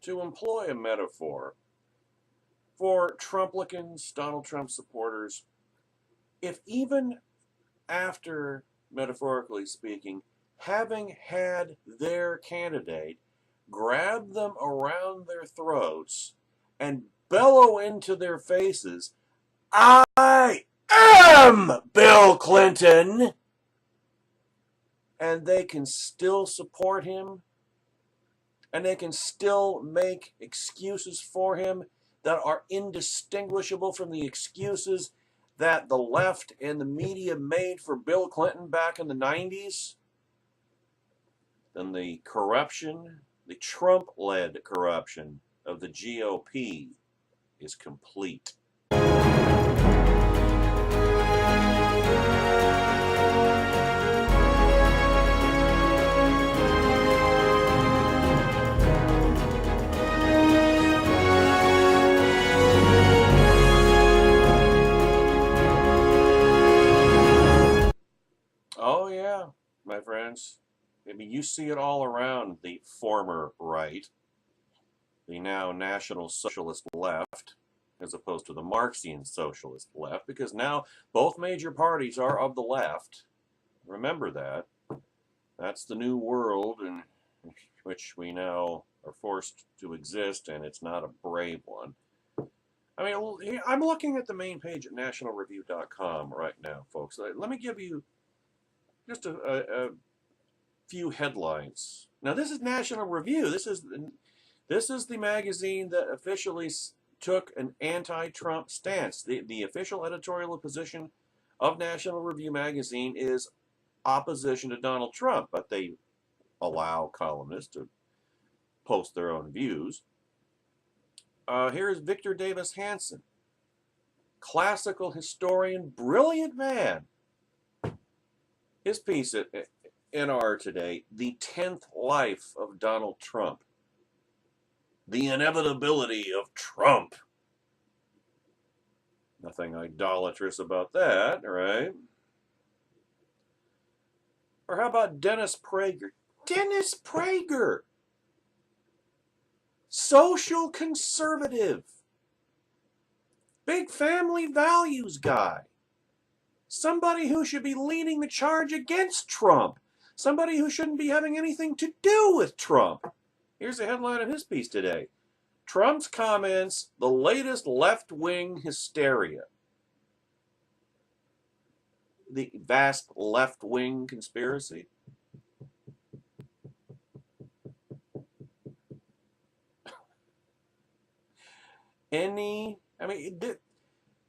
to employ a metaphor for Trumplicans, Donald Trump supporters, if even after, metaphorically speaking, having had their candidate grab them around their throats and bellow into their faces, "I am Bill Clinton," and they can still support him, and they can still make excuses for him that are indistinguishable from the excuses that the left and the media made for Bill Clinton back in the 90s, then the corruption, the Trump-led corruption of the GOP is complete. Oh yeah, my friends. I mean, you see it all around the former right, the now National Socialist left, as opposed to the Marxian Socialist left, because now both major parties are of the left. Remember that. That's the new world in which we now are forced to exist, and it's not a brave one. I mean, I'm looking at the main page at nationalreview.com right now, folks. Let me give you just a few headlines. Now, this is National Review. This is the magazine that officially took an anti-Trump stance. The official editorial position of National Review magazine is opposition to Donald Trump, but they allow columnists to post their own views. Here is Victor Davis Hanson, classical historian, brilliant man. His piece at NR today, The 10th Life of Donald Trump. The inevitability of Trump. Nothing idolatrous about that, right? Or how about Dennis Prager? Dennis Prager! Social conservative. Big family values guy. Somebody who should be leading the charge against Trump. Somebody who shouldn't be having anything to do with Trump. Here's the headline of his piece today. Trump's comments, the latest left-wing hysteria. The vast left-wing conspiracy.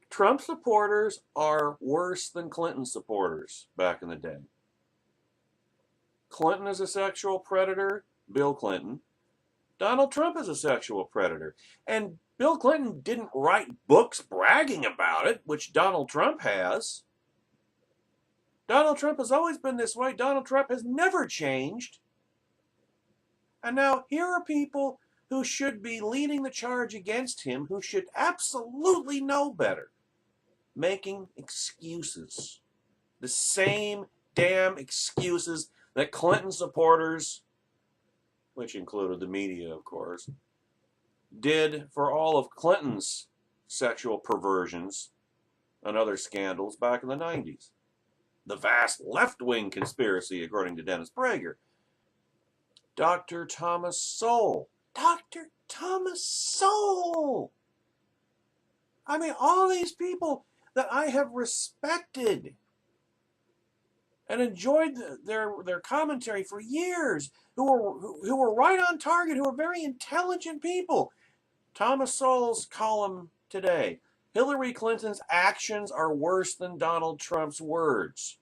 Trump supporters are worse than Clinton supporters back in the day. Clinton is a sexual predator, Bill Clinton. Donald Trump is a sexual predator. And Bill Clinton didn't write books bragging about it, which Donald Trump has. Donald Trump has always been this way. Donald Trump has never changed. And now here are people who should be leading the charge against him, who should absolutely know better, making excuses. The same damn excuses that Clinton supporters, which included the media, of course, did for all of Clinton's sexual perversions and other scandals back in the 90s. The vast left-wing conspiracy, according to Dennis Prager. Dr. Thomas Sowell. Dr. Thomas Sowell! I mean, all these people that I have respected and enjoyed their commentary for years, who were right on target, who were very intelligent people. Thomas Sowell's column today. Hillary Clinton's actions are worse than Donald Trump's words.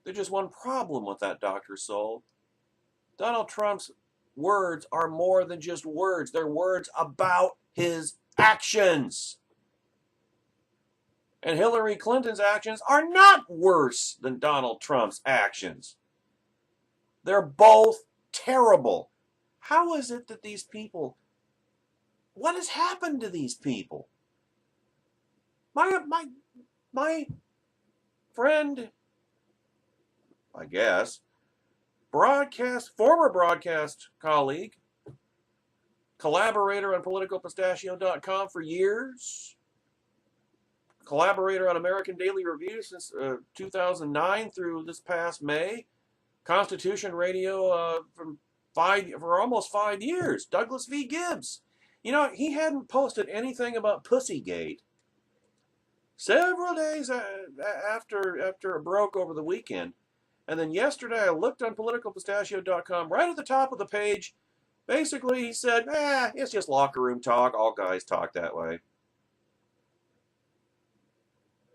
There's just one problem with that, Dr. Sowell. Donald Trump's words are more than just words. They're words about his actions. And Hillary Clinton's actions are not worse than Donald Trump's actions. They're both terrible. How is it that these people, what has happened to these people? My friend, I guess, former broadcast colleague, collaborator on politicalpistachio.com for years, collaborator on American Daily Review since 2009 through this past May, Constitution Radio for almost 5 years, Douglas V. Gibbs. You know, he hadn't posted anything about Pussygate several days after it broke over the weekend. And then yesterday I looked on politicalpistachio.com, right at the top of the page. Basically, he said, it's just locker room talk. All guys talk that way.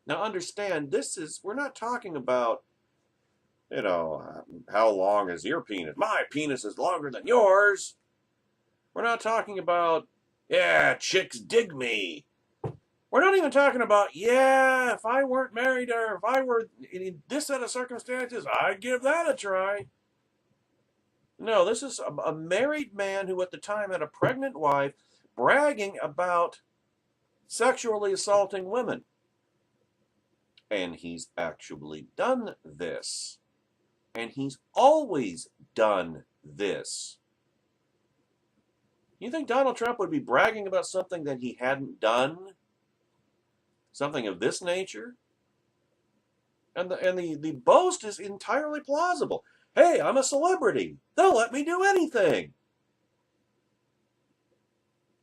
Now understand, we're not talking about, how long is your penis? My penis is longer than yours. We're not talking about, chicks dig me. We're not even talking about, if I weren't married or if I were in this set of circumstances, I'd give that a try. No, this is a married man who at the time had a pregnant wife bragging about sexually assaulting women. And he's actually done this. And he's always done this. You think Donald Trump would be bragging about something that he hadn't done? Something of this nature? And the boast is entirely plausible. Hey, I'm a celebrity. They'll let me do anything.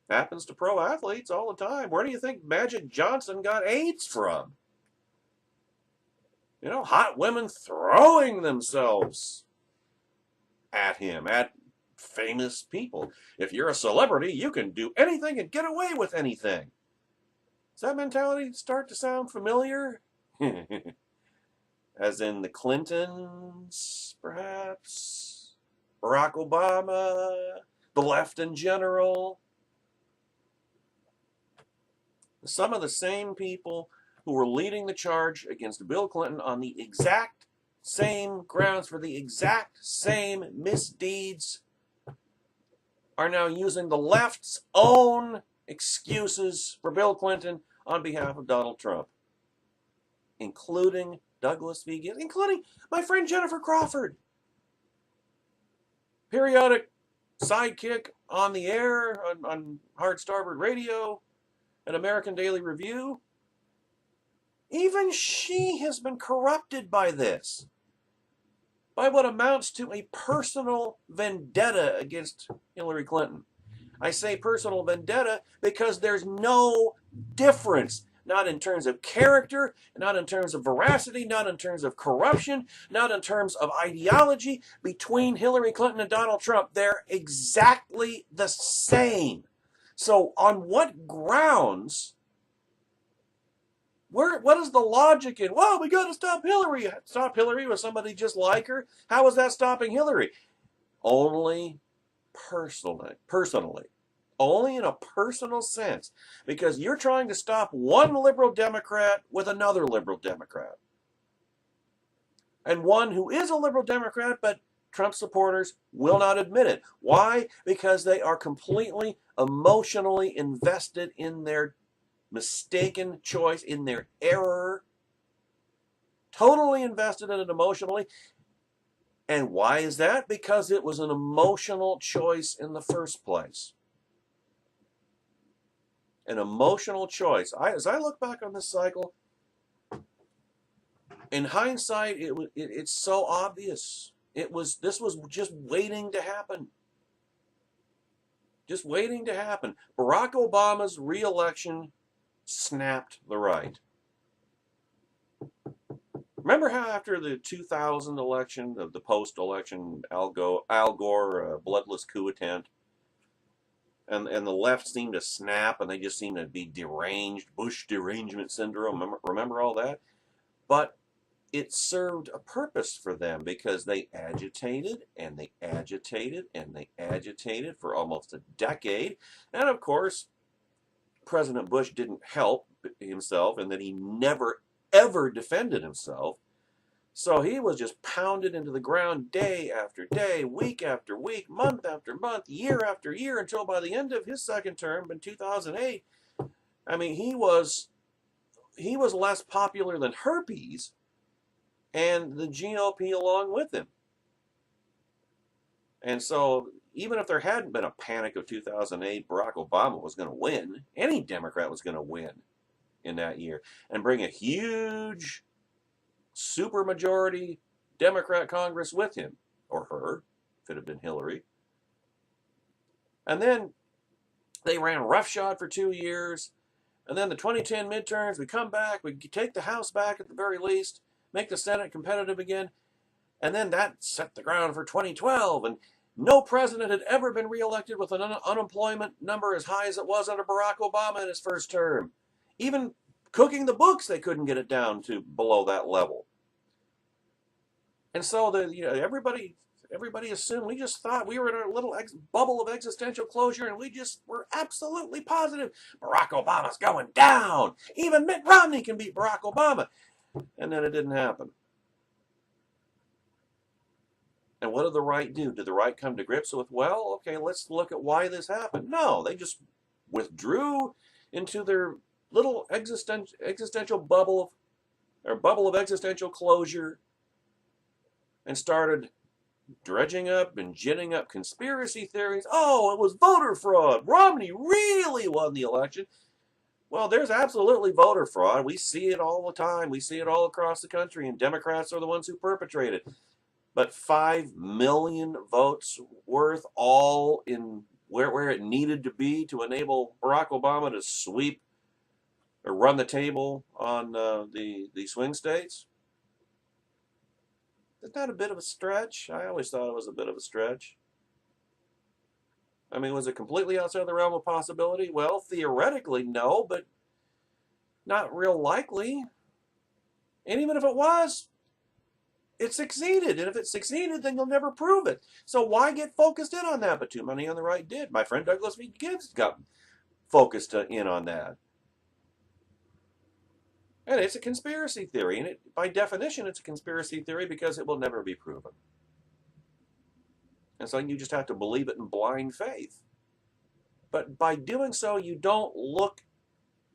Happens to pro athletes all the time. Where do you think Magic Johnson got AIDS from? Hot women throwing themselves at him, at famous people. If you're a celebrity, you can do anything and get away with anything. Does that mentality start to sound familiar? As in the Clintons, perhaps? Barack Obama? The left in general? Some of the same people who were leading the charge against Bill Clinton on the exact same grounds for the exact same misdeeds are now using the left's own excuses for Bill Clinton on behalf of Donald Trump, including Douglas V. Gibbs, including my friend Jennifer Crawford, periodic sidekick on the air on Hard Starboard Radio and American Daily Review. Even she has been corrupted by this, by what amounts to a personal vendetta against Hillary Clinton. I say personal vendetta because there's no difference, not in terms of character, not in terms of veracity, not in terms of corruption, not in terms of ideology between Hillary Clinton and Donald Trump. They're exactly the same. So on what grounds? What is the logic in, we got to stop Hillary. Stop Hillary with somebody just like her? How is that stopping Hillary? Only personally. Only in a personal sense. Because you're trying to stop one liberal Democrat with another liberal Democrat. And one who is a liberal Democrat, but Trump supporters will not admit it. Why? Because they are completely emotionally invested in their mistaken choice, in their error, totally invested in it emotionally. And why is that? Because it was an emotional choice in the first place. An emotional choice. As I look back on this cycle, in hindsight, it's so obvious. This was just waiting to happen. Just waiting to happen. Barack Obama's re-election snapped the right. Remember how after the 2000 election, the post-election Al Gore bloodless coup attempt, and the left seemed to snap and they just seemed to be deranged, Bush derangement syndrome. Remember all that? But it served a purpose for them because they agitated and they agitated and they agitated for almost a decade. And of course, President Bush didn't help himself in that he never, ever defended himself. So he was just pounded into the ground day after day, week after week, month after month, year after year, until by the end of his second term in 2008, I mean, he was less popular than herpes and the GOP along with him. And so even if there hadn't been a panic of 2008, Barack Obama was going to win. Any Democrat was going to win in that year and bring a huge supermajority Democrat Congress with him, or her, if it had been Hillary. And then they ran roughshod for 2 years. And then the 2010 midterms, we come back, we take the House back at the very least, make the Senate competitive again. And then that set the ground for 2012. And no president had ever been reelected with an unemployment number as high as it was under Barack Obama in his first term. Even cooking the books, they couldn't get it down to below that level. And so everybody assumed, we just thought we were in a little bubble of existential closure, and we just were absolutely positive Barack Obama's going down. Even Mitt Romney can beat Barack Obama. And then it didn't happen. And what did the right do? Did the right come to grips with, well, okay, let's look at why this happened? No, they just withdrew into their little existential bubble of existential closure and started dredging up and ginning up conspiracy theories. Oh, it was voter fraud. Romney really won the election. Well, there's absolutely voter fraud. We see it all the time. We see it all across the country, and Democrats are the ones who perpetrate it. But 5 million votes worth, all in where it needed to be to enable Barack Obama to sweep or run the table on the swing states. Isn't that a bit of a stretch? I always thought it was a bit of a stretch. I mean, was it completely outside the realm of possibility? Well, theoretically, no, but not real likely. And even if it was, it succeeded. And if it succeeded, then you'll never prove it. So why get focused in on that? But too many on the right did. My friend Douglas V. Gibbs got focused in on that. And it's a conspiracy theory. And by definition, it's a conspiracy theory because it will never be proven. And so you just have to believe it in blind faith. But by doing so, you don't look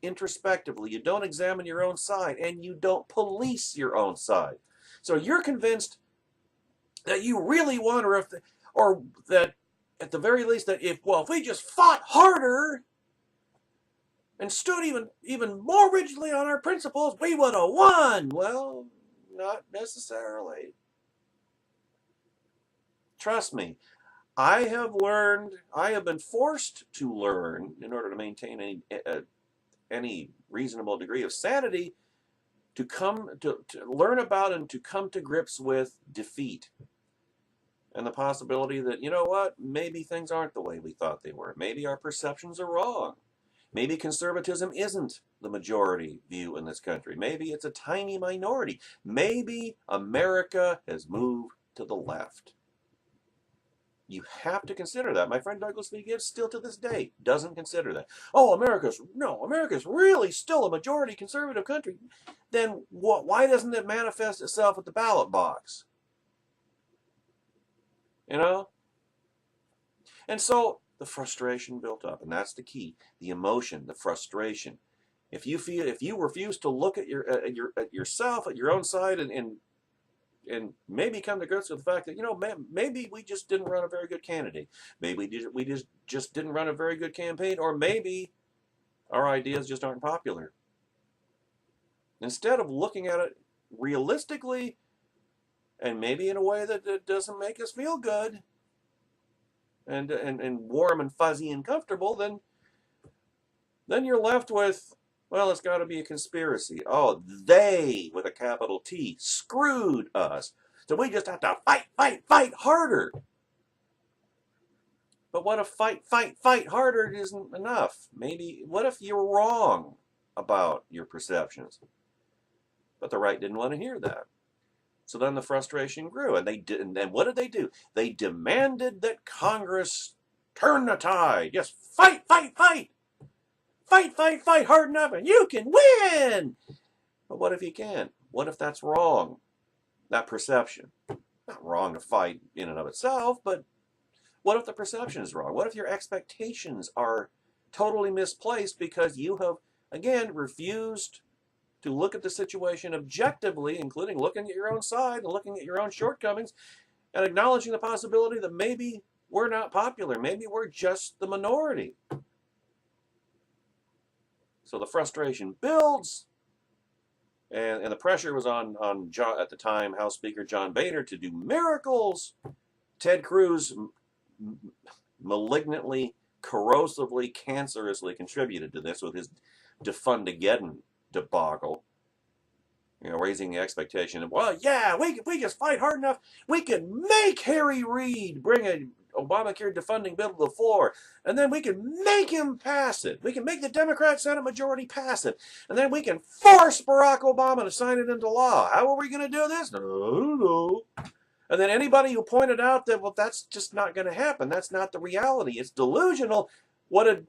introspectively. You don't examine your own side. And you don't police your own side. So you're convinced that you really won, or that at the very least that if we just fought harder and stood even more rigidly on our principles, we would have won. Well, not necessarily. Trust me, I have been forced to learn, in order to maintain any reasonable degree of sanity, to learn about and to come to grips with defeat. And the possibility that, you know what, maybe things aren't the way we thought they were. Maybe our perceptions are wrong. Maybe conservatism isn't the majority view in this country. Maybe it's a tiny minority. Maybe America has moved to the left. You have to consider that. My friend Douglas V. Gibbs, still to this day, doesn't consider that. Oh, America's really still a majority conservative country. Then why doesn't it manifest itself at the ballot box? You know? And so the frustration built up, and that's the key. The emotion, the frustration. If you refuse to look at yourself, at your own side, and maybe come to grips with the fact that, maybe we just didn't run a very good candidate. Maybe we just didn't run a very good campaign, or maybe our ideas just aren't popular. Instead of looking at it realistically and maybe in a way that doesn't make us feel good and warm and fuzzy and comfortable, then you're left with, well, it's got to be a conspiracy. Oh, they, with a capital T, screwed us. So we just have to fight harder. But what if fight harder isn't enough? Maybe, what if you're wrong about your perceptions? But the right didn't want to hear that. So then the frustration grew, and then what did they do? They demanded that Congress turn the tide. Yes, fight hard enough, and you can win. But what if you can't? What if that's wrong? That perception. Not wrong to fight in and of itself, but what if the perception is wrong? What if your expectations are totally misplaced because you have, again, refused to look at the situation objectively, including looking at your own side and looking at your own shortcomings, and acknowledging the possibility that maybe we're not popular, maybe we're just the minority. So the frustration builds, and the pressure was on John, at the time, House Speaker John Boehner to do miracles. Ted Cruz malignantly, corrosively, cancerously contributed to this with his Defundageddon debacle. Raising the expectation of, well, yeah, we just fight hard enough, we can make Harry Reid bring a Obamacare defunding bill to the floor, and then we can make him pass it. We can make the Democrat Senate majority pass it, and then we can force Barack Obama to sign it into law. How are we going to do this? I don't know. And then anybody who pointed out that, well, that's just not going to happen. That's not the reality. It's delusional. What did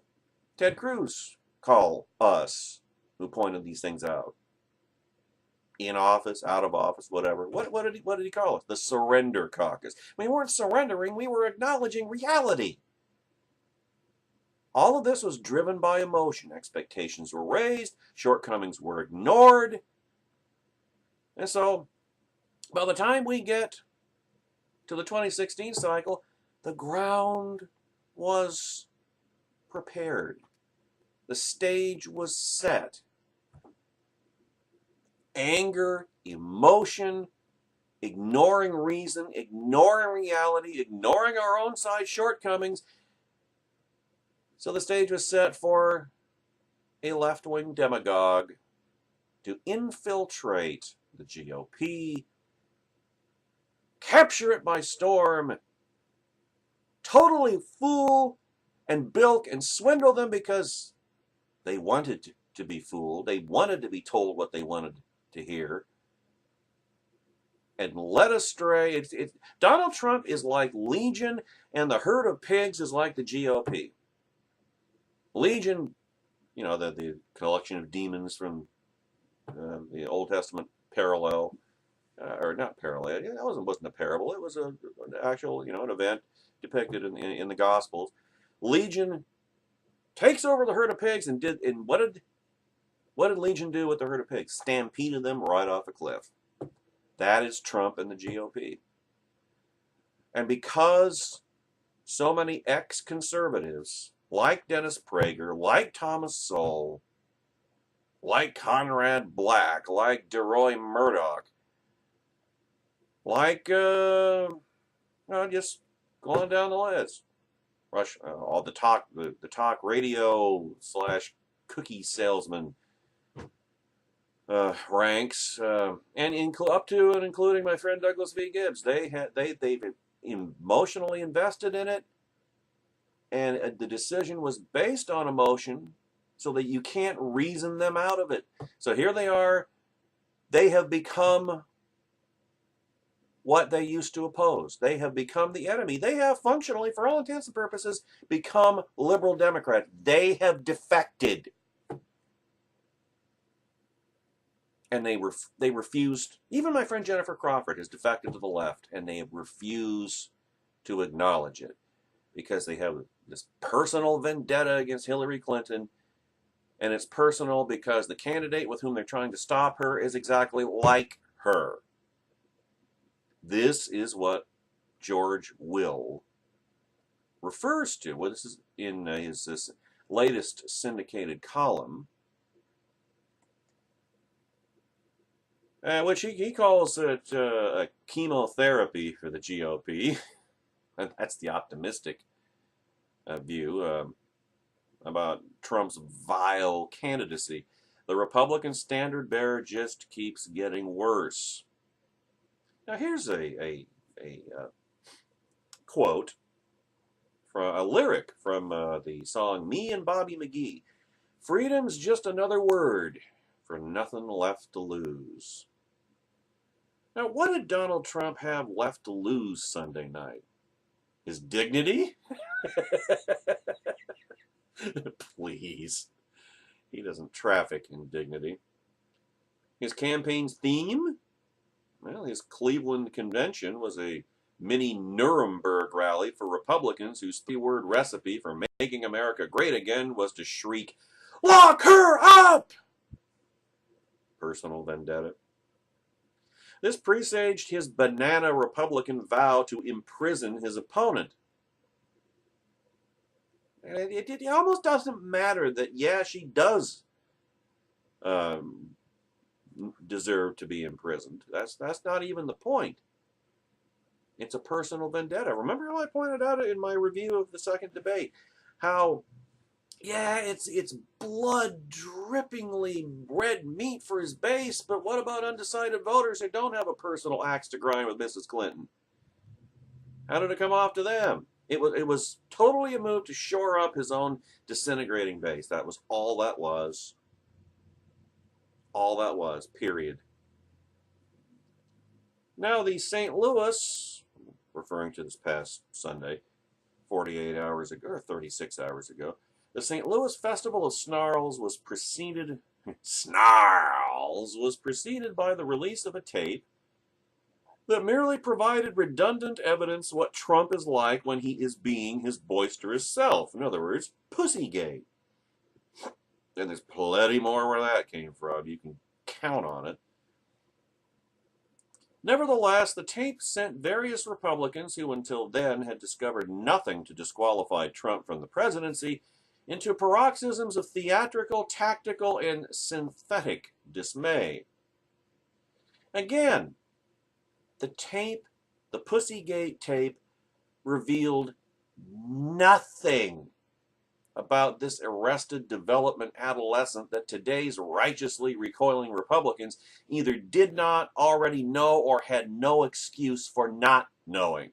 Ted Cruz call us who pointed these things out? In office, out of office, whatever. What did he call us? The Surrender Caucus. We weren't surrendering. We were acknowledging reality. All of this was driven by emotion. Expectations were raised. Shortcomings were ignored. And so, by the time we get to the 2016 cycle, the ground was prepared. The stage was set. Anger, emotion, ignoring reason, ignoring reality, ignoring our own side shortcomings. So the stage was set for a left-wing demagogue to infiltrate the GOP, capture it by storm, totally fool and bilk and swindle them because they wanted to be fooled. They wanted to be told what they wanted to hear, and led astray. Donald Trump is like Legion, and the herd of pigs is like the GOP. Legion, the collection of demons from the Old Testament parallel, or not parallel. That wasn't a parable. It was an actual, an event depicted in the Gospels. Legion takes over the herd of pigs, and what did Legion do with the herd of pigs? Stampeded them right off a cliff. That is Trump and the GOP. And because so many ex-conservatives, like Dennis Prager, like Thomas Sowell, like Conrad Black, like DeRoy Murdoch, like, just going down the list. All the talk radio / cookie salesman ranks, and up to and including my friend Douglas V. Gibbs. They've emotionally invested in it, and the decision was based on emotion, so that you can't reason them out of it. So here they are. They have become what they used to oppose. They have become the enemy. They have functionally, for all intents and purposes, become liberal Democrats. They have defected. And they refused. Even my friend Jennifer Crawford has defected to the left, and they refuse to acknowledge it because they have this personal vendetta against Hillary Clinton, and it's personal because the candidate with whom they're trying to stop her is exactly like her. This is what George Will refers to. Well, this is in his latest syndicated column, which he calls it a chemotherapy for the GOP. And that's the optimistic view about Trump's vile candidacy. The Republican standard bearer just keeps getting worse. Now here's a quote, from a lyric from the song Me and Bobby McGee. Freedom's just another word for nothing left to lose. Now, what did Donald Trump have left to lose Sunday night? His dignity? Please. He doesn't traffic in dignity. His campaign's theme? Well, his Cleveland convention was a mini Nuremberg rally for Republicans whose three-word recipe for making America great again was to shriek, "Lock her up!" Personal vendetta. This presaged his banana Republican vow to imprison his opponent. And it almost doesn't matter that, yeah, she does deserve to be imprisoned. That's not even the point. It's a personal vendetta. Remember how I pointed out in my review of the second debate how, yeah, it's blood drippingly red meat for his base, but what about undecided voters who don't have a personal axe to grind with Mrs. Clinton? How did it come off to them? It was totally a move to shore up his own disintegrating base. That was all that was. All that was, period. Now the St. Louis, referring to this past Sunday, 48 hours ago, or 36 hours ago, the St. Louis Festival of Snarls was preceded by the release of a tape that merely provided redundant evidence what Trump is like when he is being his boisterous self. In other words, Pussygate. And there's plenty more where that came from. You can count on it. Nevertheless, the tape sent various Republicans who until then had discovered nothing to disqualify Trump from the presidency into paroxysms of theatrical, tactical, and synthetic dismay. Again, the Pussygate tape, revealed nothing about this arrested development adolescent that today's righteously recoiling Republicans either did not already know or had no excuse for not knowing.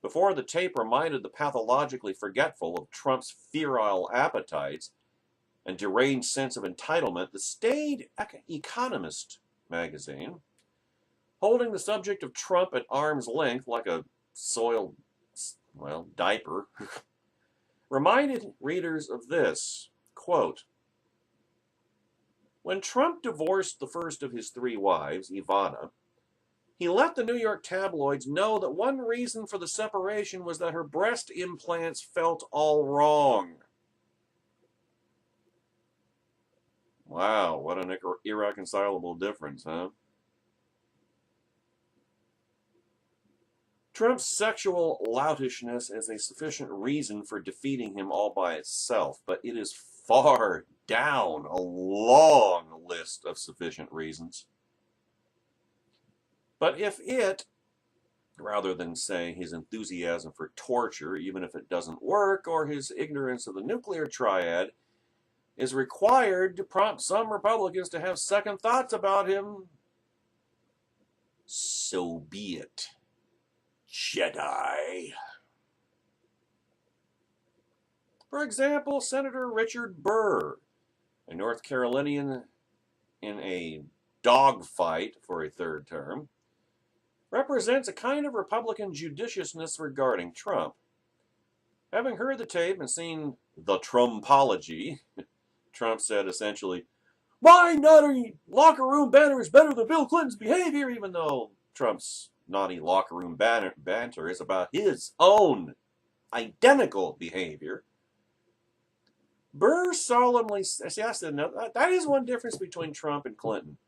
Before the tape reminded the pathologically forgetful of Trump's virile appetites and deranged sense of entitlement, the staid Economist magazine, holding the subject of Trump at arm's length like a soiled, diaper, reminded readers of this, quote, "When Trump divorced the first of his three wives, Ivana, he let the New York tabloids know that one reason for the separation was that her breast implants felt all wrong." Wow, what an irreconcilable difference, huh? Trump's sexual loutishness is a sufficient reason for defeating him all by itself, but it is far down a long list of sufficient reasons. But if it, rather than say his enthusiasm for torture, even if it doesn't work, or his ignorance of the nuclear triad, is required to prompt some Republicans to have second thoughts about him, so be it. Jedi. For example, Senator Richard Burr, a North Carolinian in a dogfight for a third term, represents a kind of Republican judiciousness regarding Trump. Having heard the tape and seen the Trumpology, Trump said essentially, "My naughty locker room banter is better than Bill Clinton's behavior," even though Trump's naughty locker room banter is about his own identical behavior. Burr solemnly said, that is one difference between Trump and Clinton.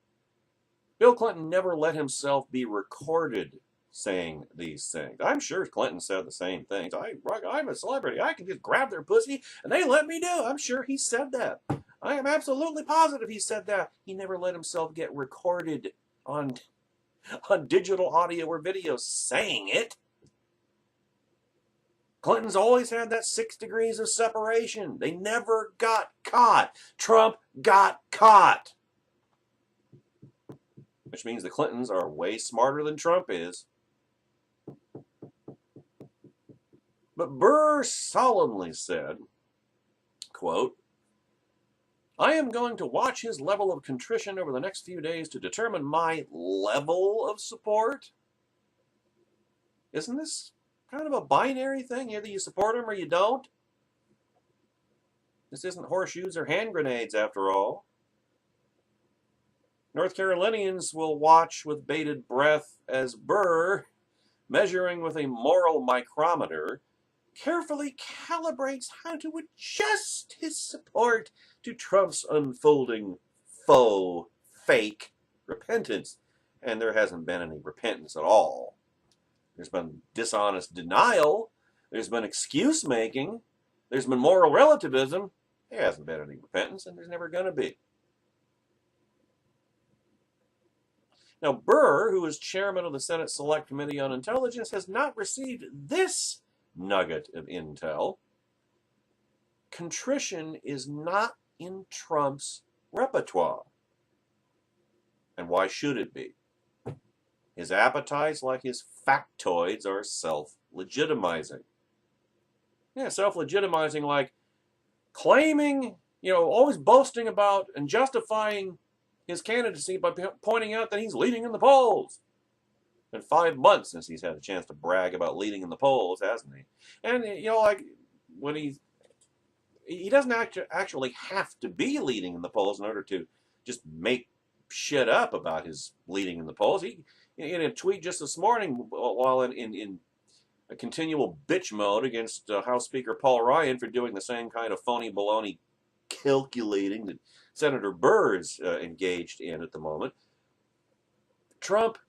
Bill Clinton never let himself be recorded saying these things. I'm sure Clinton said the same things. I'm a celebrity. I can just grab their pussy and they let me do. I'm sure he said that. I am absolutely positive he said that. He never let himself get recorded on digital audio or video saying it. Clinton's always had that 6 degrees of separation. They never got caught. Trump got caught. Which means the Clintons are way smarter than Trump is. But Burr solemnly said, quote, "I am going to watch his level of contrition over the next few days to determine my level of support." Isn't this kind of a binary thing? Either you support him or you don't. This isn't horseshoes or hand grenades, after all. North Carolinians will watch with bated breath as Burr, measuring with a moral micrometer, carefully calibrates how to adjust his support to Trump's unfolding faux fake repentance. And there hasn't been any repentance at all. There's been dishonest denial. There's been excuse making. There's been moral relativism. There hasn't been any repentance, and there's never going to be. Now, Burr, who is chairman of the Senate Select Committee on Intelligence, has not received this nugget of intel. Contrition is not in Trump's repertoire. And why should it be? His appetites, like his factoids, are self-legitimizing. Yeah, self-legitimizing, like claiming, always boasting about and justifying his candidacy by pointing out that he's leading in the polls. It's been 5 months since he's had a chance to brag about leading in the polls, hasn't he? And, like when he doesn't actually have to be leading in the polls in order to just make shit up about his leading in the polls. He, in a tweet just this morning, while in a continual bitch mode against House Speaker Paul Ryan for doing the same kind of phony baloney calculating that Senator Burr is engaged in at the moment, Trump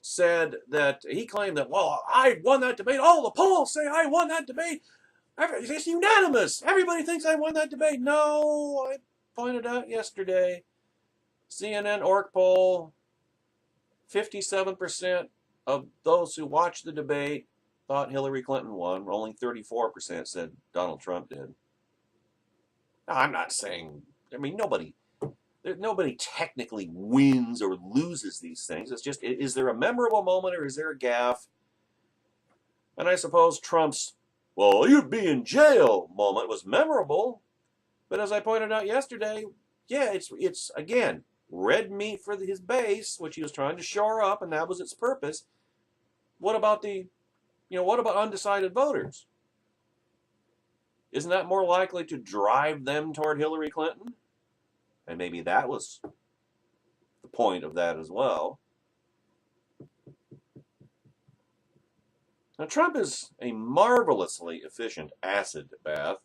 said that he claimed that, well, I won that debate. All the polls say I won that debate. It's unanimous. Everybody thinks I won that debate. No, I pointed out yesterday, CNN Orc poll, 57% of those who watched the debate thought Hillary Clinton won. Only 34% said Donald Trump did. Now, I'm not saying, nobody technically wins or loses these things. It's just, is there a memorable moment or is there a gaffe? And I suppose Trump's, well, you'd be in jail moment was memorable. But as I pointed out yesterday, yeah, it's again, red meat for his base, which he was trying to shore up, and that was its purpose. What about what about undecided voters? Isn't that more likely to drive them toward Hillary Clinton? And maybe that was the point of that as well. Now, Trump is a marvelously efficient acid bath,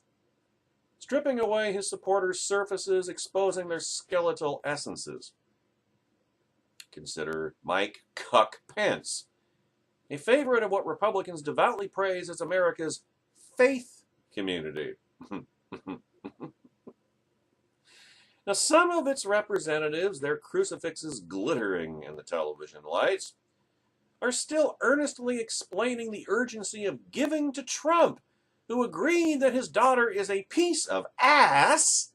stripping away his supporters' surfaces, exposing their skeletal essences. Consider Mike Cuck Pence, a favorite of what Republicans devoutly praise as America's faith community. Now, some of its representatives, their crucifixes glittering in the television lights, are still earnestly explaining the urgency of giving to Trump, who agreed that his daughter is a piece of ass,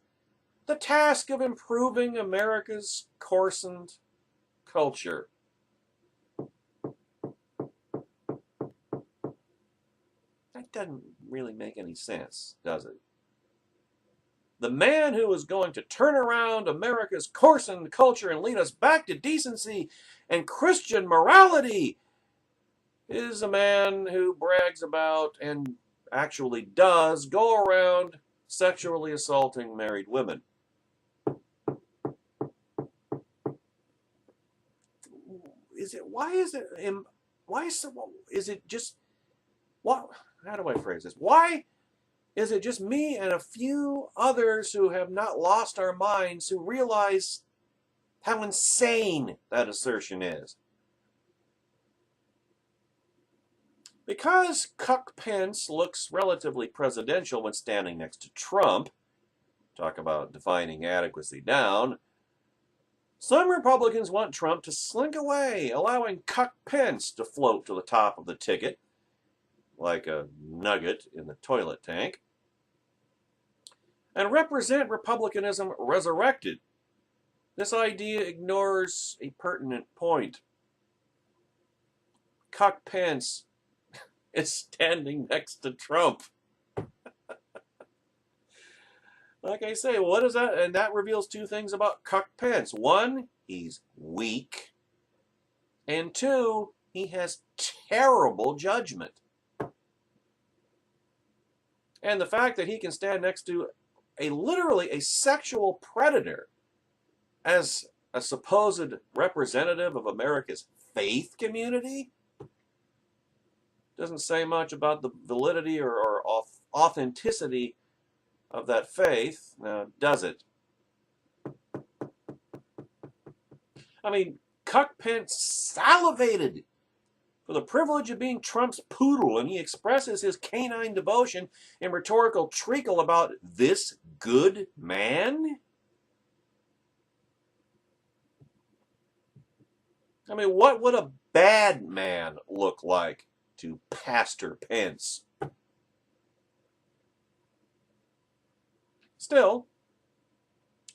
the task of improving America's coarsened culture. That doesn't really make any sense, does it? The man who is going to turn around America's coarsened culture and lead us back to decency and Christian morality is a man who brags about and actually does go around sexually assaulting married women. How do I phrase this? Why is it just me and a few others who have not lost our minds who realize how insane that assertion is? Because Cuck Pence looks relatively presidential when standing next to Trump, talk about defining adequacy down, some Republicans want Trump to slink away, allowing Cuck Pence to float to the top of the ticket like a nugget in the toilet tank, and represent republicanism resurrected. This idea ignores a pertinent point. Cuck Pence is standing next to Trump. Like I say, what is that? And that reveals two things about Cuck Pence. One, he's weak. And two, he has terrible judgment. And the fact that he can stand next to literally a sexual predator as a supposed representative of America's faith community doesn't say much about the validity or authenticity of that faith, now, does it? I mean, Cuck Pence salivated for the privilege of being Trump's poodle, and he expresses his canine devotion in rhetorical treacle about this good man? I mean, what would a bad man look like to Pastor Pence? Still,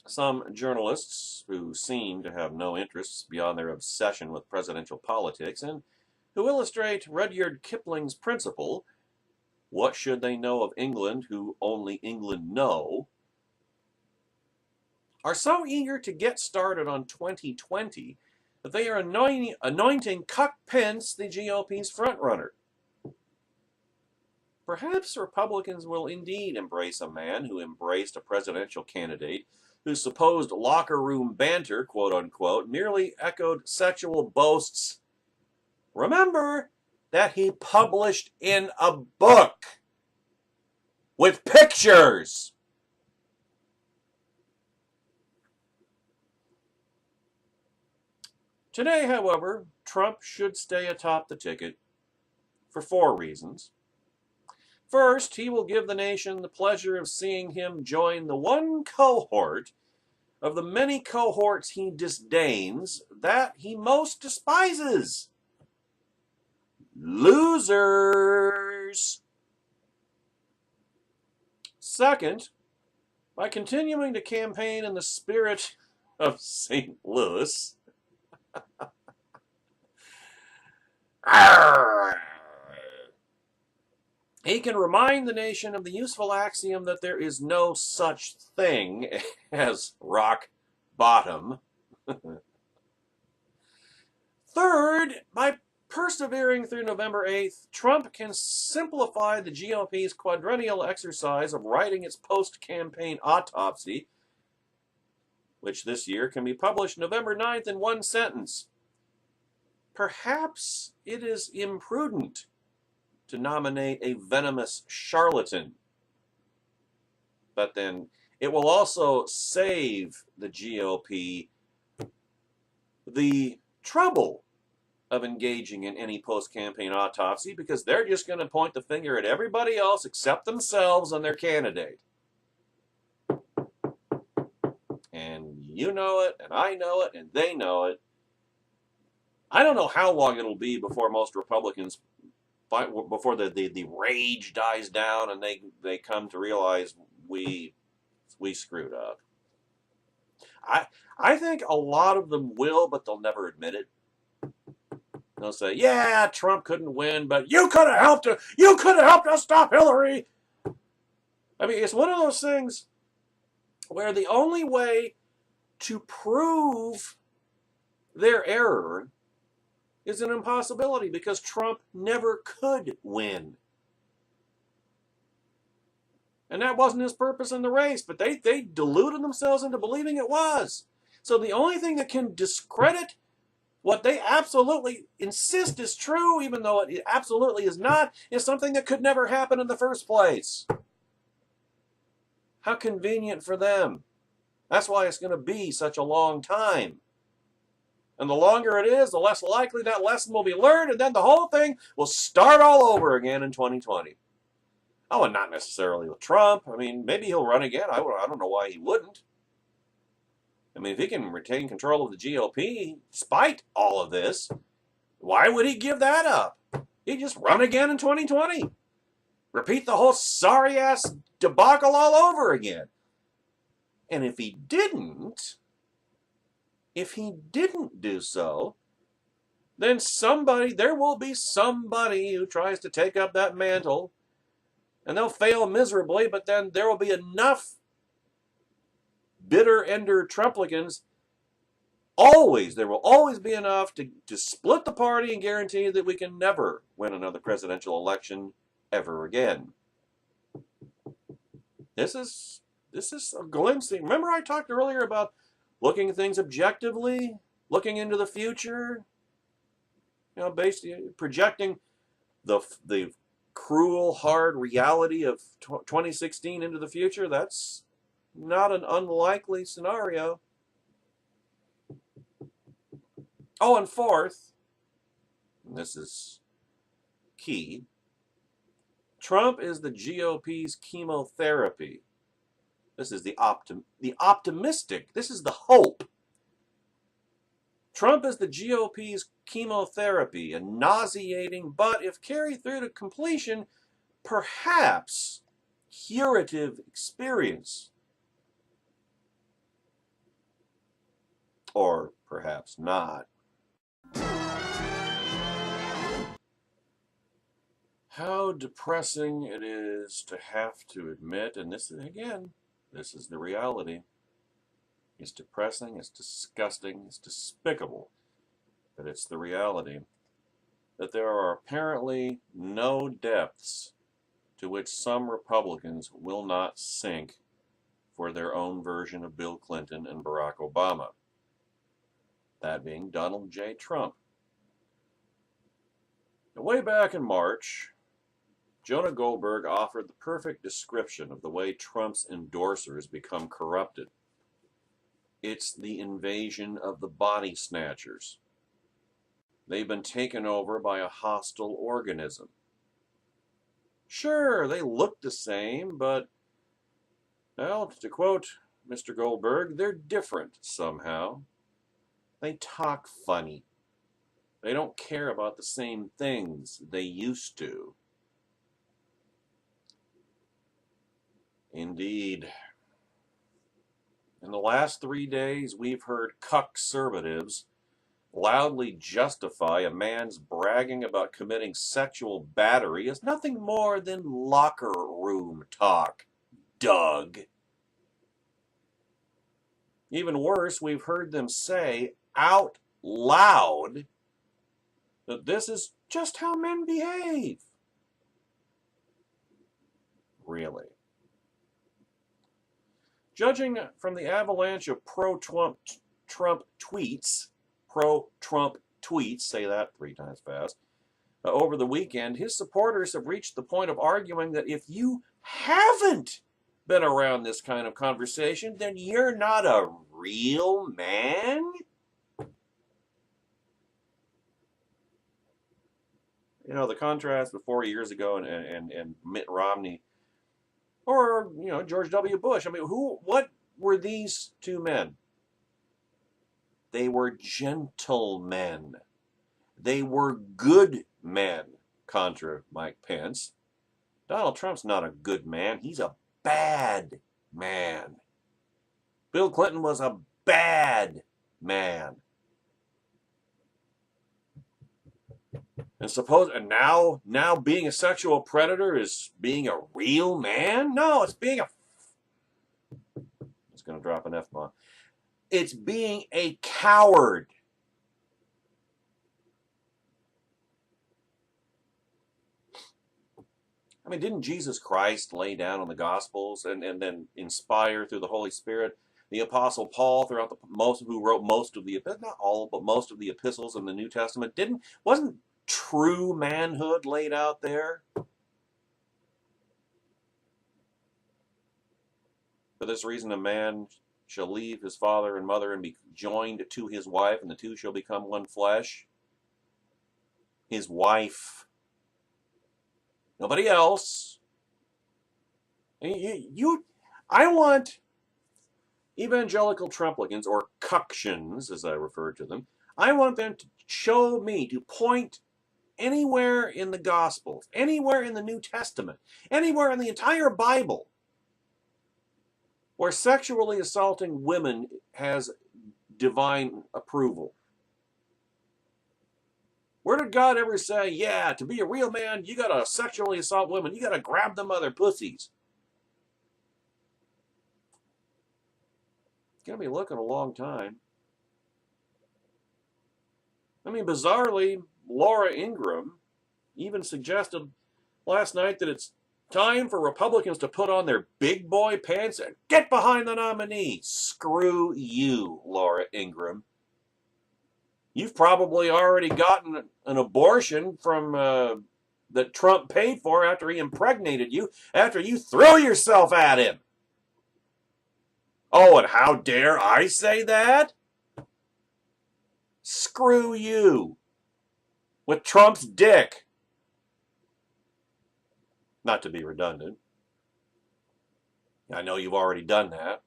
some journalists who seem to have no interests beyond their obsession with presidential politics and who illustrate Rudyard Kipling's principle, what should they know of England who only England know, are so eager to get started on 2020 that they are anointing Cuck Pence the GOP's frontrunner. Perhaps Republicans will indeed embrace a man who embraced a presidential candidate whose supposed locker room banter, quote unquote, merely echoed sexual boasts. Remember that he published in a book with pictures. Today, however, Trump should stay atop the ticket for 4 reasons. First, he will give the nation the pleasure of seeing him join the one cohort of the many cohorts he disdains that he most despises. Losers. Second, by continuing to campaign in the spirit of St. Louis, he can remind the nation of the useful axiom that there is no such thing as rock bottom. Third, by persevering through November 8th, Trump can simplify the GOP's quadrennial exercise of writing its post-campaign autopsy, which this year can be published November 9th in one sentence. Perhaps it is imprudent to nominate a venomous charlatan, but then it will also save the GOP the trouble of engaging in any post-campaign autopsy because they're just going to point the finger at everybody else except themselves and their candidate. And you know it, and I know it, and they know it. I don't know how long it'll be before most Republicans, before the rage dies down and they come to realize we screwed up. I think a lot of them will, but they'll never admit it. They'll say, "Yeah, Trump couldn't win, but you could have helped us. You could have helped us stop Hillary." I mean, it's one of those things where the only way to prove their error is an impossibility because Trump never could win. And that wasn't his purpose in the race, but they deluded themselves into believing it was. So the only thing that can discredit what they absolutely insist is true, even though it absolutely is not, is something that could never happen in the first place. How convenient for them. That's why it's going to be such a long time. And the longer it is, the less likely that lesson will be learned, and then the whole thing will start all over again in 2020. Oh, and not necessarily with Trump. I mean, maybe he'll run again. I don't know why he wouldn't. I mean, if he can retain control of the GOP, despite all of this, why would he give that up? He'd just run again in 2020. Repeat the whole sorry-ass debacle all over again. And if he didn't do so, then there will be somebody who tries to take up that mantle, and they'll fail miserably, but then there will be enough bitter ender Trumplicans. There will always be enough to split the party and guarantee that we can never win another presidential election ever again. This is a glimpse. Remember I talked earlier about looking at things objectively, looking into the future, basically projecting the cruel, hard reality of 2016 into the future. That's not an unlikely scenario. Oh, and fourth, and this is key, Trump is the GOP's chemotherapy. This is the optimistic. This is the hope. Trump is the GOP's chemotherapy, a nauseating, but if carried through to completion, perhaps curative experience. Or perhaps not. How depressing it is to have to admit, and this is, again, this is the reality. It's depressing, it's disgusting, it's despicable, but it's the reality that there are apparently no depths to which some Republicans will not sink for their own version of Bill Clinton and Barack Obama. That being Donald J. Trump. Way back in March, Jonah Goldberg offered the perfect description of the way Trump's endorsers become corrupted. It's the invasion of the body snatchers. They've been taken over by a hostile organism. Sure, they look the same, but, well, to quote Mr. Goldberg, they're different somehow. They talk funny. They don't care about the same things they used to. Indeed. In the last 3 days, we've heard cuck-servatives loudly justify a man's bragging about committing sexual battery as nothing more than locker room talk, Doug. Even worse, we've heard them say out loud that this is just how men behave. Really? Judging from the avalanche of pro-Trump tweets, say that 3 times fast, over the weekend, his supporters have reached the point of arguing that if you haven't been around this kind of conversation, then you're not a real man? You know, the contrast with 4 years ago and Mitt Romney, or, you know, George W. Bush. I mean, what were these two men? They were gentlemen. They were good men, contra Mike Pence. Donald Trump's not a good man. He's a bad man. Bill Clinton was a bad man. And now being a sexual predator is being a real man? No, it's being a... It's going to drop an F-bomb. It's being a coward. I mean, didn't Jesus Christ lay down on the Gospels and then inspire through the Holy Spirit the Apostle Paul throughout who wrote most of the, not all, but most of the epistles in the New Testament? Wasn't true manhood laid out there? For this reason, a man shall leave his father and mother and be joined to his wife, and the two shall become one flesh. His wife. Nobody else. I want evangelical Trumplicans, or cuctions, as I refer to them, I want them to show me, to point anywhere in the Gospels, anywhere in the New Testament, anywhere in the entire Bible, where sexually assaulting women has divine approval. Where did God ever say, yeah, to be a real man, you got to sexually assault women, you got to grab them other pussies? It's going to be looking a long time. I mean, bizarrely, Laura Ingraham even suggested last night that it's time for Republicans to put on their big boy pants and get behind the nominee. Screw you, Laura Ingraham. You've probably already gotten an abortion from that Trump paid for after he impregnated you, after you threw yourself at him. Oh, and how dare I say that? Screw you. With Trump's dick. Not to be redundant. I know you've already done that.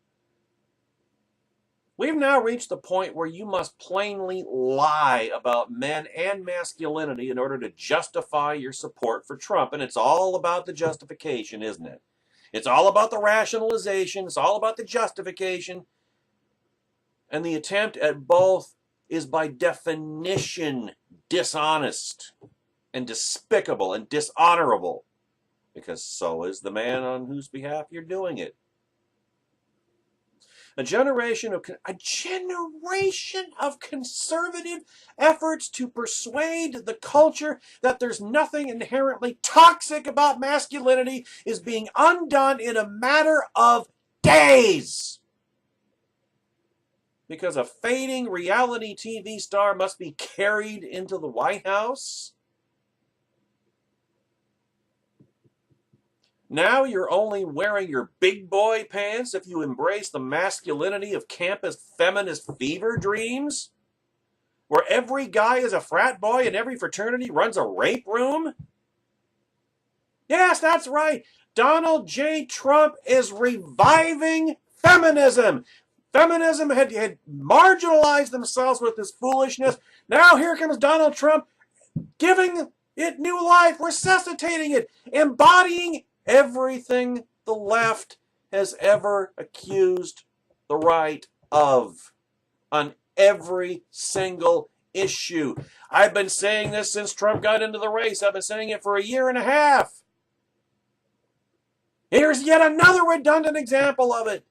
We've now reached the point where you must plainly lie about men and masculinity in order to justify your support for Trump. And it's all about the justification, isn't it? It's all about the rationalization. It's all about the justification. And the attempt at both is by definition dishonest and despicable and dishonorable, because so is the man on whose behalf you're doing it. A generation of conservative efforts to persuade the culture that there's nothing inherently toxic about masculinity is being undone in a matter of days. Because a fading reality TV star must be carried into the White House. Now you're only wearing your big boy pants if you embrace the masculinity of campus feminist fever dreams, where every guy is a frat boy and every fraternity runs a rape room. Yes, that's right. Donald J. Trump is reviving feminism. Feminism had marginalized themselves with this foolishness. Now here comes Donald Trump giving it new life, resuscitating it, embodying everything the left has ever accused the right of on every single issue. I've been saying this since Trump got into the race. I've been saying it for a year and a half. Here's yet another redundant example of it.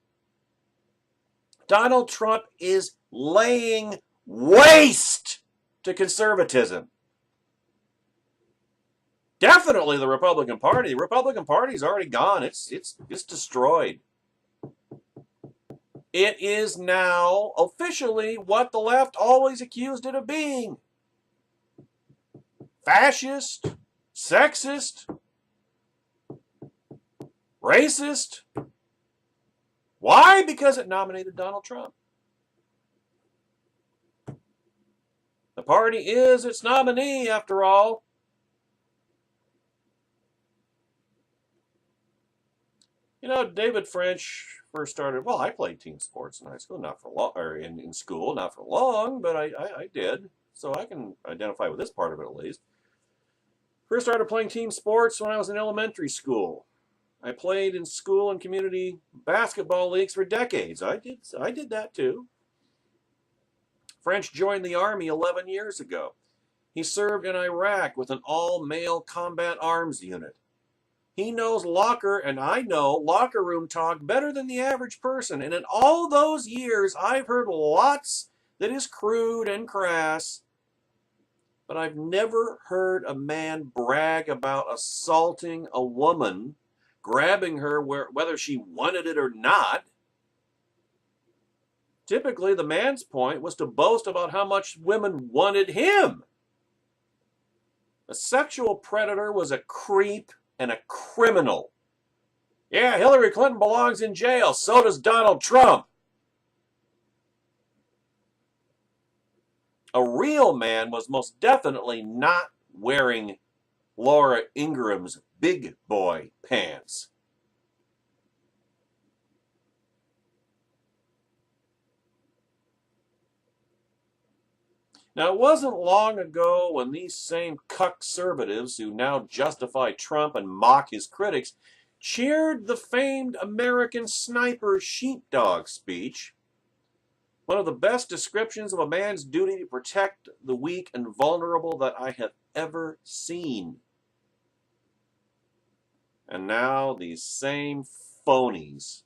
Donald Trump is laying waste to conservatism. Definitely the Republican Party. The Republican Party's already gone. It's destroyed. It is now officially what the left always accused it of being. Fascist, sexist, racist. Why? Because it nominated Donald Trump. The party is its nominee, after all. You know, David French first started, well, I played team sports in high school, not for long, or in school, not for long, but I did. So I can identify with this part of it at least. First started playing team sports when I was in elementary school. I played in school and community basketball leagues for decades. I did that too. French joined the Army 11 years ago. He served in Iraq with an all-male combat arms unit. He knows and I know locker room talk better than the average person. And in all those years, I've heard lots that is crude and crass, but I've never heard a man brag about assaulting a woman, grabbing her whether she wanted it or not. Typically, the man's point was to boast about how much women wanted him. A sexual predator was a creep and a criminal. Yeah, Hillary Clinton belongs in jail. So does Donald Trump. A real man was most definitely not wearing Laura Ingram's big boy pants. Now, it wasn't long ago when these same conservatives who now justify Trump and mock his critics cheered the famed American sniper sheepdog speech, one of the best descriptions of a man's duty to protect the weak and vulnerable that I have ever seen. And now these same phonies,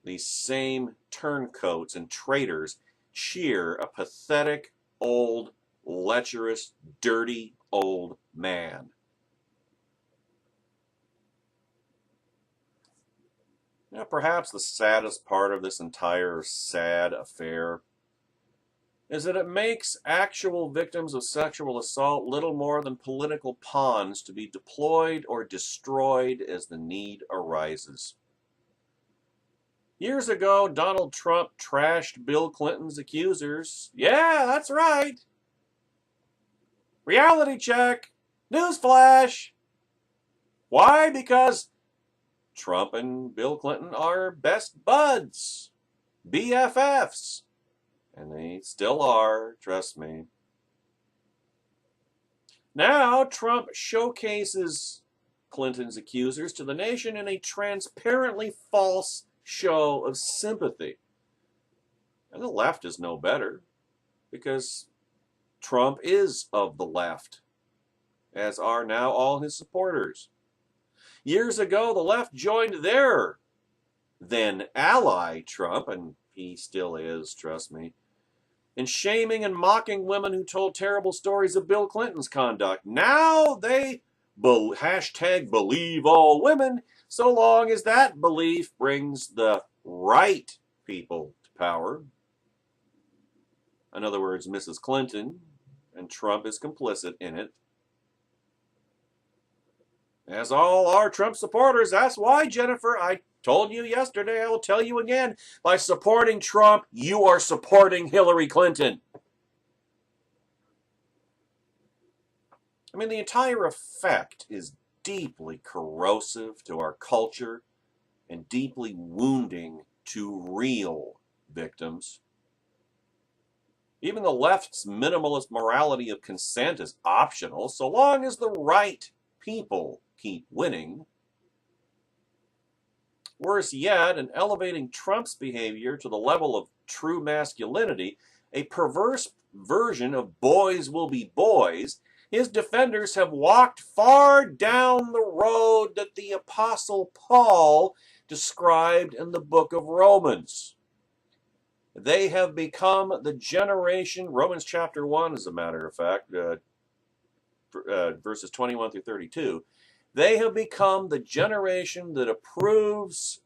these same turncoats and traitors cheer a pathetic, old, lecherous, dirty old man. Now, perhaps the saddest part of this entire sad affair is that it makes actual victims of sexual assault little more than political pawns to be deployed or destroyed as the need arises. Years ago, Donald Trump trashed Bill Clinton's accusers. Yeah, that's right. Reality check. Newsflash. Why? Because Trump and Bill Clinton are best buds. BFFs. And they still are, trust me. Now, Trump showcases Clinton's accusers to the nation in a transparently false show of sympathy. And the left is no better, because Trump is of the left, as are now all his supporters. Years ago, the left joined their then ally, Trump, and he still is, trust me, in shaming and mocking women who told terrible stories of Bill Clinton's conduct. Now they hashtag believe all women, so long as that belief brings the right people to power. In other words, Mrs. Clinton, and Trump is complicit in it. As all our Trump supporters, that's why, Jennifer, I told you yesterday, I will tell you again, by supporting Trump, you are supporting Hillary Clinton. I mean, the entire effect is deeply corrosive to our culture and deeply wounding to real victims. Even the left's minimalist morality of consent is optional, so long as the right people keep winning. Worse yet, in elevating Trump's behavior to the level of true masculinity, a perverse version of boys will be boys, his defenders have walked far down the road that the Apostle Paul described in the book of Romans. They have become the generation, Romans chapter 1, as a matter of fact, verses 21 through 32, they have become the generation that approves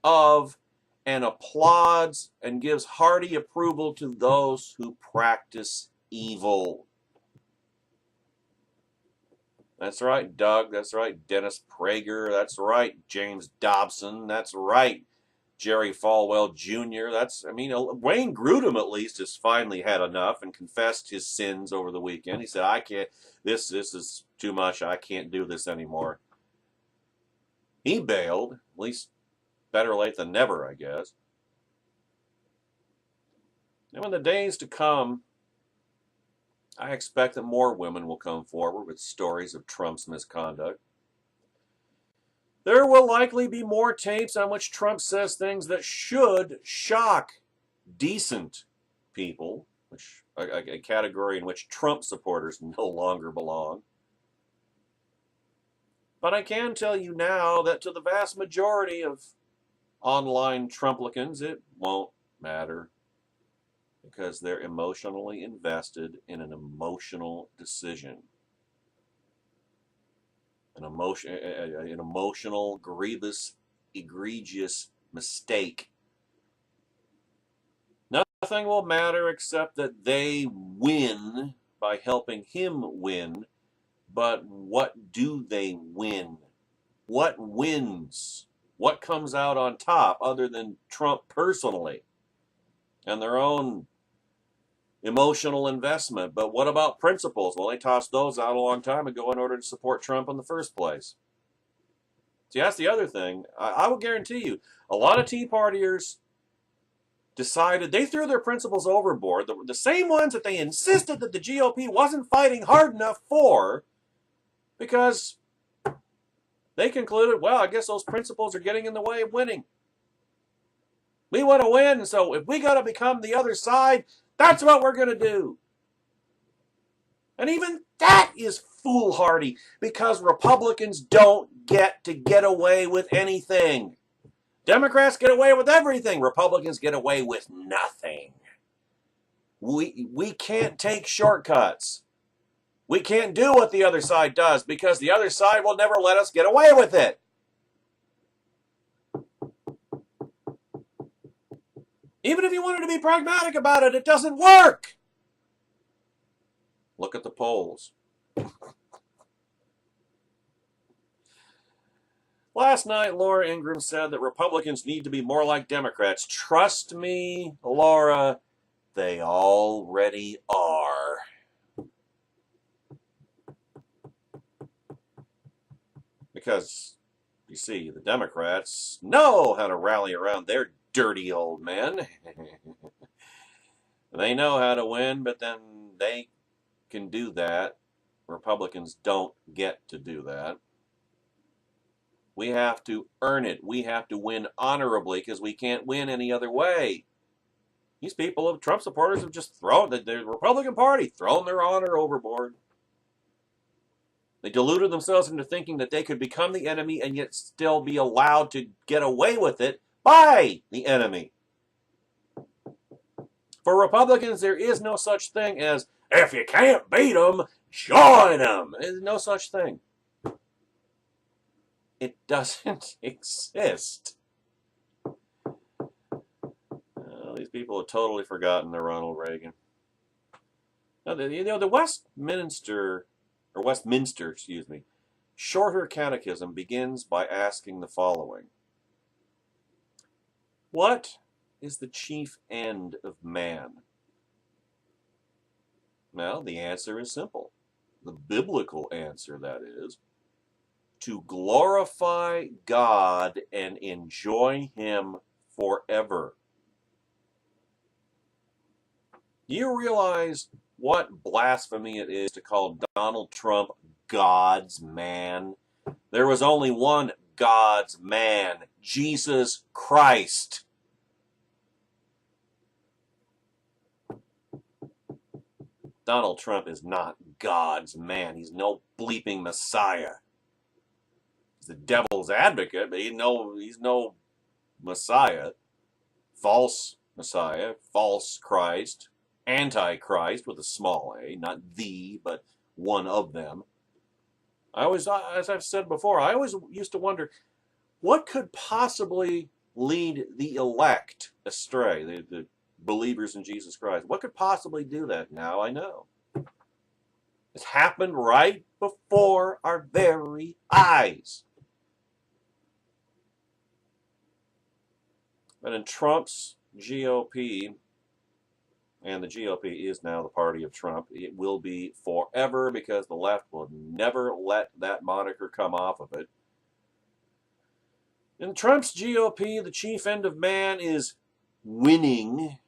of and applauds and gives hearty approval to those who practice evil. That's right, Doug. That's right, Dennis Prager. That's right, James Dobson. That's right, Jerry Falwell Jr. Wayne Grudem at least has finally had enough and confessed his sins over the weekend. He said, I can't, this is too much. I can't do this anymore. He bailed, at least better late than never, I guess. And in the days to come, I expect that more women will come forward with stories of Trump's misconduct. There will likely be more tapes on which Trump says things that should shock decent people, which a category in which Trump supporters no longer belong. But I can tell you now that to the vast majority of online Trumplicans, it won't matter, because they're emotionally invested in an emotional decision. An emotional, grievous, egregious mistake. Nothing will matter except that they win by helping him win. But what do they win? What wins? What comes out on top other than Trump personally and their own emotional investment? But what about principles? Well, they tossed those out a long time ago in order to support Trump in the first place. See, that's the other thing. I will guarantee you, a lot of Tea Partiers decided, they threw their principles overboard, the same ones that they insisted that the GOP wasn't fighting hard enough for, because they concluded, well, I guess those principles are getting in the way of winning. We want to win, and so if we got to become the other side, that's what we're going to do. And even that is foolhardy, because Republicans don't get to get away with anything. Democrats get away with everything. Republicans get away with nothing. We can't take shortcuts. We can't do what the other side does, because the other side will never let us get away with it. Even if you wanted to be pragmatic about it, it doesn't work. Look at the polls. Last night, Laura Ingraham said that Republicans need to be more like Democrats. Trust me, Laura, they already are. Because, you see, the Democrats know how to rally around their dirty old men. They know how to win, but then they can do that. Republicans don't get to do that. We have to earn it. We have to win honorably because we can't win any other way. These people, Trump supporters, have just thrown the Republican Party, thrown their honor overboard. They deluded themselves into thinking that they could become the enemy and yet still be allowed to get away with it by the enemy. For Republicans, there is no such thing as, if you can't beat them, join them. There's no such thing. It doesn't exist. These people have totally forgotten the Ronald Reagan. Now, the Westminster, Shorter Catechism begins by asking the following. What is the chief end of man? Well, the answer is simple. The biblical answer, that is, to glorify God and enjoy Him forever. Do you realize what blasphemy it is to call Donald Trump God's man? There was only one God's man, Jesus Christ. Donald Trump is not God's man. He's no bleeping Messiah. He's the devil's advocate, but he's no Messiah. False Messiah, false Christ, Antichrist with a small a, not the, but one of them. As I've said before, I always used to wonder, what could possibly lead the elect astray, the believers in Jesus Christ? What could possibly do that? Now I know. It's happened right before our very eyes. But in Trump's GOP, and the GOP is now the party of Trump, it will be forever because the left will never let that moniker come off of it. In Trump's GOP, the chief end of man is winning.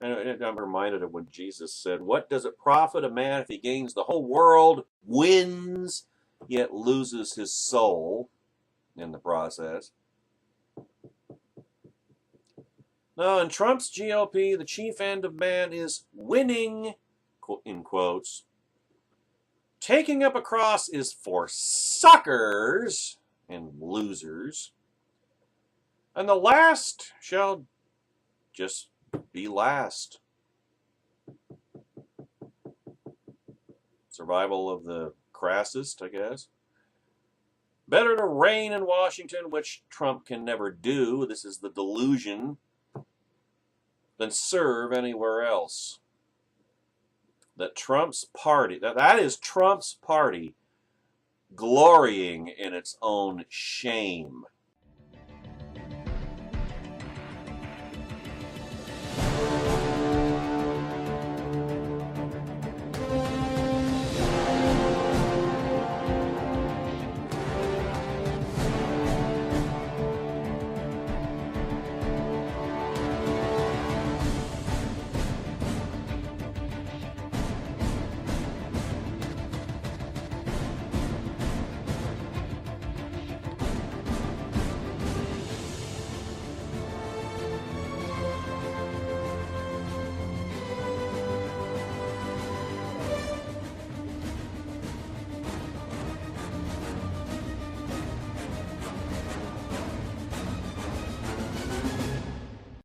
And I'm reminded of when Jesus said, what does it profit a man if he gains the whole world, wins, yet loses his soul in the process? No, in Trump's GOP, the chief end of man is winning, in quotes. Taking up a cross is for suckers and losers. And the last shall just be last. Survival of the crassest, I guess. Better to reign in Washington, which Trump can never do. This is the delusion. Than serve anywhere else. That Trump's party, that is Trump's party, glorying in its own shame.